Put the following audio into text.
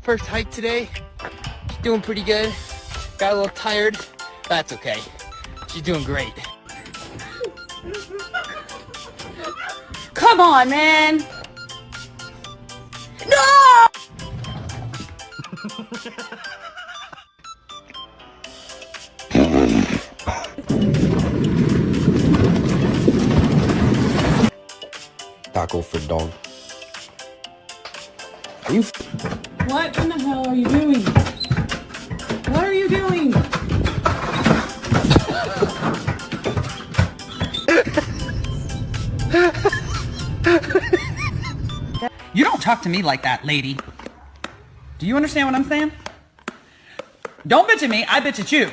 First hike today. She's doing pretty good. Got a little tired. That's okay. She's doing great. Come on, man! No! Taco for dog. Are you? What in the hell are you doing? What are you doing? You don't talk to me like that, lady. Do you understand what I'm saying? Don't bitch at me, I bitch at you.